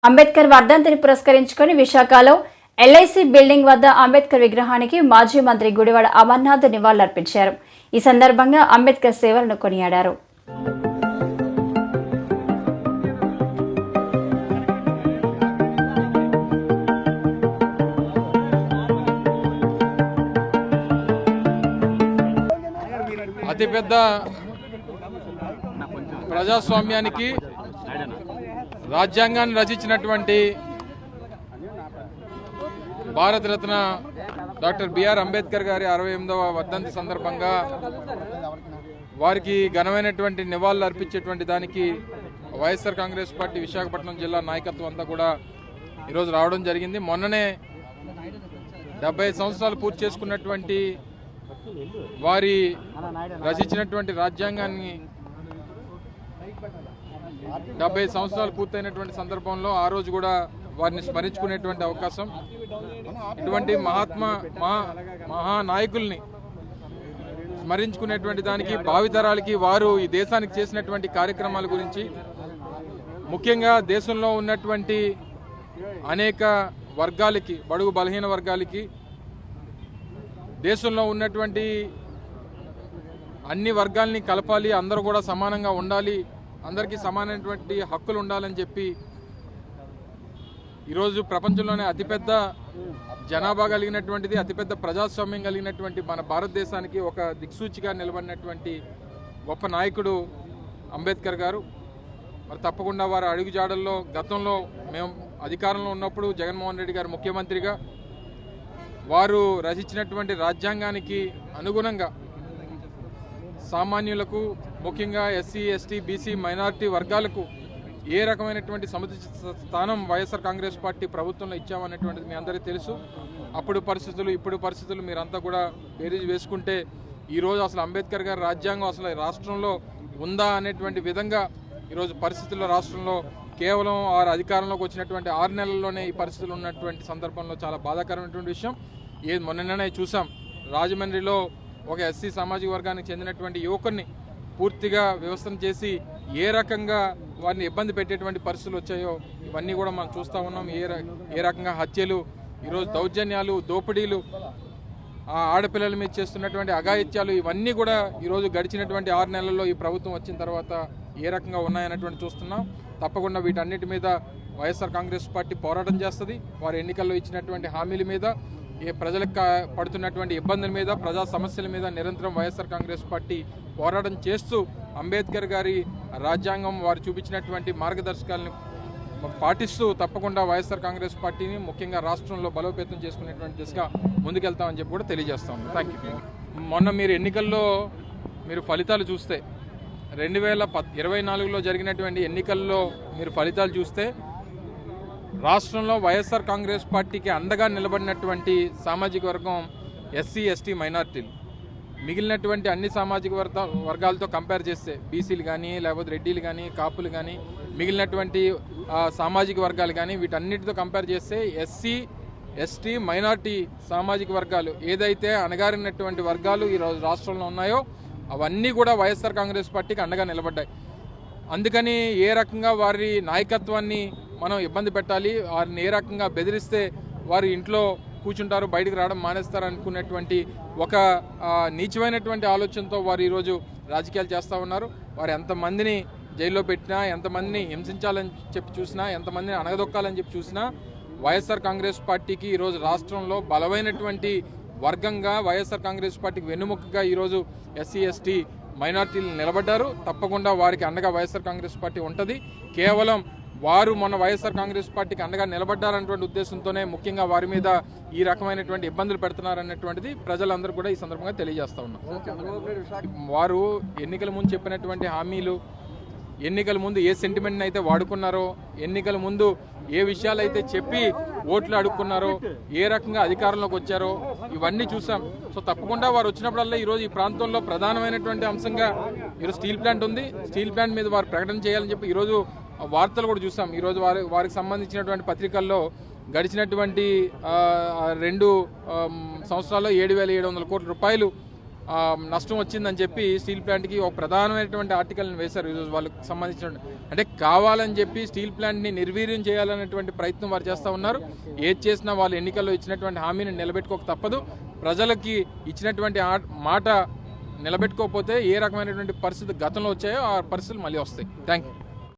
అంబేద్కర్ వర్ధంతిని పురస్కరించుకొని విశాఖలో ఎల్ఐసి బిల్డింగ్ వద్ద అంబేద్కర్ విగ్రహానికి మాజీ మంత్రి గుడివాడ అమర్నాథ్ నివాళులర్పించారు. ఈ సందర్భంగా అంబేద్కర్ సేవలను కొనియాడారు. అతిపెద్ద ప్రజాస్వామ్యానికి రాజ్యాంగాన్ని రచించినటువంటి భారతరత్న డాక్టర్ బిఆర్ అంబేద్కర్ గారి 68వ వర్ధంతి సందర్భంగా వారికి ఘనమైనటువంటి నివాళులు అర్పించేటువంటి దానికి వైఎస్ఆర్ కాంగ్రెస్ పార్టీ విశాఖపట్నం జిల్లా నాయకత్వం అంతా కూడా ఈరోజు రావడం జరిగింది. మొన్ననే 70 సంవత్సరాలు పూర్తి చేసుకున్నటువంటి వారి రచించినటువంటి రాజ్యాంగాన్ని 70 సంవత్సరాలు పూర్తయినటువంటి సందర్భంలో ఆ రోజు కూడా వారిని స్మరించుకునేటువంటి అవకాశం, ఇటువంటి మహానాయకుల్ని స్మరించుకునేటువంటి దానికి భావితరాలకి వారు ఈ దేశానికి చేసినటువంటి కార్యక్రమాల గురించి, ముఖ్యంగా దేశంలో ఉన్నటువంటి అనేక వర్గాలకి, బడుగు బలహీన వర్గాలకి, దేశంలో ఉన్నటువంటి అన్ని వర్గాల్ని కలపాలి, అందరూ కూడా సమానంగా ఉండాలి, అందరికీ సమానమైనటువంటి హక్కులు ఉండాలని చెప్పి ఈరోజు ప్రపంచంలోనే అతిపెద్ద జనాభా కలిగినటువంటిది, అతిపెద్ద ప్రజాస్వామ్యం కలిగినటువంటి మన భారతదేశానికి ఒక దిక్సూచిగా నిలబడినటువంటి గొప్ప నాయకుడు అంబేద్కర్ గారు. మరి తప్పకుండా వారి అడుగుజాడల్లో గతంలో మేము అధికారంలో ఉన్నప్పుడు జగన్మోహన్ రెడ్డి గారు ముఖ్యమంత్రిగా వారు రచించినటువంటి రాజ్యాంగానికి అనుగుణంగా సామాన్యులకు, ముఖ్యంగా ఎస్సీ, ఎస్టీ, బీసీ, మైనారిటీ వర్గాలకు ఏ రకమైనటువంటి సముచిత స్థానం వైఎస్ఆర్ కాంగ్రెస్ పార్టీ ప్రభుత్వంలో ఇచ్చామనేటువంటిది మీ అందరికీ తెలుసు. అప్పుడు పరిస్థితులు, ఇప్పుడు పరిస్థితులు మీరంతా కూడా బేరీజు వేసుకుంటే ఈరోజు అసలు అంబేద్కర్ గారి రాజ్యాంగం అసలు రాష్ట్రంలో ఉందా అనేటువంటి విధంగా ఈరోజు పరిస్థితుల్లో రాష్ట్రంలో కేవలం వారు అధికారంలోకి వచ్చినటువంటి 6 నెలల్లోనే ఈ పరిస్థితులు ఉన్నటువంటి సందర్భంలో చాలా బాధాకరమైనటువంటి విషయం. మొన్ననే చూసాం, రాజమండ్రిలో ఒక ఎస్సీ సామాజిక వర్గానికి చెందినటువంటి యువకుడిని పూర్తిగా వ్యవస్థను చేసి ఏ రకంగా వారిని ఇబ్బంది పెట్టేటువంటి పరిస్థితులు వచ్చాయో ఇవన్నీ కూడా మనం చూస్తూ ఉన్నాం. ఏ రకంగా హత్యలు, ఈరోజు దౌర్జన్యాలు, దోపిడీలు, ఆడపిల్లల మీద చేస్తున్నటువంటి అఘాయిత్యాలు, ఇవన్నీ కూడా ఈరోజు గడిచినటువంటి 6 నెలల్లో ఈ ప్రభుత్వం వచ్చిన తర్వాత ఏ రకంగా ఉన్నాయన్నటువంటి చూస్తున్నాం. తప్పకుండా వీటన్నిటి మీద వైఎస్ఆర్ కాంగ్రెస్ పార్టీ పోరాటం చేస్తుంది. వారి ఎన్నికల్లో ఇచ్చినటువంటి హామీల మీద, ప్రజలకు పడుతున్నటువంటి ఇబ్బందుల మీద, ప్రజా సమస్యల మీద నిరంతరం వైఎస్ఆర్ కాంగ్రెస్ పార్టీ పోరాటం చేస్తూ అంబేద్కర్ గారి రాజ్యాంగం వారు చూపించినటువంటి మార్గదర్శకాలను పాటిస్తూ తప్పకుండా వైఎస్ఆర్ కాంగ్రెస్ పార్టీని ముఖ్యంగా రాష్ట్రంలో బలోపేతం చేసుకునేటువంటి దిశగా ముందుకెళ్తామని చెప్పి కూడా తెలియజేస్తాం. Thank you. మొన్న మీరు ఎన్నికల్లో మీరు ఫలితాలు చూస్తే 2024లో జరిగినటువంటి ఎన్నికల్లో మీరు ఫలితాలు చూస్తే రాష్ట్రంలో వైఎస్ఆర్ కాంగ్రెస్ పార్టీకి అండగా నిలబడినటువంటి సామాజిక వర్గం ఎస్సీ, ఎస్టీ, మైనార్టీలు. మిగిలినటువంటి అన్ని సామాజిక వర్గాలతో కంపేర్ చేస్తే బీసీలు కానీ, లేకపోతే రెడ్డిలు కానీ, కాపులు కానీ, మిగిలినటువంటి సామాజిక వర్గాలు కానీ, వీటన్నిటితో కంపేర్ చేస్తే ఎస్సీ, ఎస్టీ, మైనార్టీ సామాజిక వర్గాలు ఏదైతే అణగారినటువంటి వర్గాలు ఈరోజు రాష్ట్రంలో ఉన్నాయో అవన్నీ కూడా వైఎస్ఆర్ కాంగ్రెస్ పార్టీకి అండగా నిలబడ్డాయి. అందుకని ఏ రకంగా వారి నాయకత్వాన్ని మనం ఇబ్బంది పెట్టాలి, వారిని ఏ రకంగా బెదిరిస్తే వారు ఇంట్లో కూర్చుంటారు, బయటకు రావడం మానేస్తారు అనుకునేటువంటి ఒక నీచమైనటువంటి ఆలోచనతో వారు ఈరోజు రాజకీయాలు చేస్తూ ఉన్నారు. వారు ఎంతమందిని జైల్లో పెట్టినా, ఎంతమందిని హింసించాలని చెప్పి చూసినా, ఎంతమందిని అణగదొక్కాలని చెప్పి చూసినా వైఎస్ఆర్ కాంగ్రెస్ పార్టీకి ఈరోజు రాష్ట్రంలో బలమైనటువంటి వర్గంగా వైఎస్ఆర్ కాంగ్రెస్ పార్టీకి వెన్నుముకగా ఈరోజు ఎస్సీ, ఎస్టీ, మైనార్టీలు నిలబడ్డారు. తప్పకుండా వారికి అండగా వైఎస్ఆర్ కాంగ్రెస్ పార్టీ ఉంటుంది. కేవలం వారు మొన్న వైఎస్ఆర్ కాంగ్రెస్ పార్టీకి అండగా నిలబడ్డారన్నటువంటి ఉద్దేశంతోనే ముఖ్యంగా వారి మీద ఈ రకమైనటువంటి ఇబ్బందులు పెడుతున్నారన్నటువంటిది ప్రజలందరూ కూడా ఈ సందర్భంగా తెలియజేస్తా ఉన్నారు. వారు ఎన్నికల ముందు చెప్పినటువంటి హామీలు, ఎన్నికల ముందు ఏ సెంటిమెంట్ని అయితే వాడుకున్నారో, ఎన్నికల ముందు ఏ విషయాలు అయితే చెప్పి ఓట్లు అడుక్కున్నారో, ఏ రకంగా అధికారంలోకి వచ్చారో ఇవన్నీ చూసాం. సో తప్పకుండా వారు వచ్చినప్పుడల్లా ఈరోజు ఈ ప్రాంతంలో ప్రధానమైనటువంటి అంశంగా ఈరోజు స్టీల్ ప్లాంట్ ఉంది. స్టీల్ ప్లాంట్ మీద వారు ప్రకటన చేయాలని చెప్పి ఈరోజు వార్తలు కూడా చూసాం. ఈరోజు వారికి సంబంధించినటువంటి పత్రికల్లో గడిచినటువంటి 2 సంవత్సరాల్లో 7,700 కోట్ల రూపాయలు నష్టం వచ్చిందని చెప్పి స్టీల్ ప్లాంట్కి ఒక ప్రధానమైనటువంటి ఆర్టికల్ని వేశారు ఈరోజు వాళ్ళకి సంబంధించిన. అంటే కావాలని చెప్పి స్టీల్ ప్లాంట్ని నిర్వీర్యం చేయాలనేటువంటి ప్రయత్నం వారు చేస్తూ ఉన్నారు. ఏది చేసినా వాళ్ళు ఎన్నికల్లో ఇచ్చినటువంటి హామీని నిలబెట్టుకోక తప్పదు. ప్రజలకి ఇచ్చినటువంటి మాట నిలబెట్టుకోకపోతే ఏ రకమైనటువంటి పరిస్థితి గతంలో వచ్చాయో ఆ పరిస్థితులు మళ్ళీ వస్తాయి. Thank you.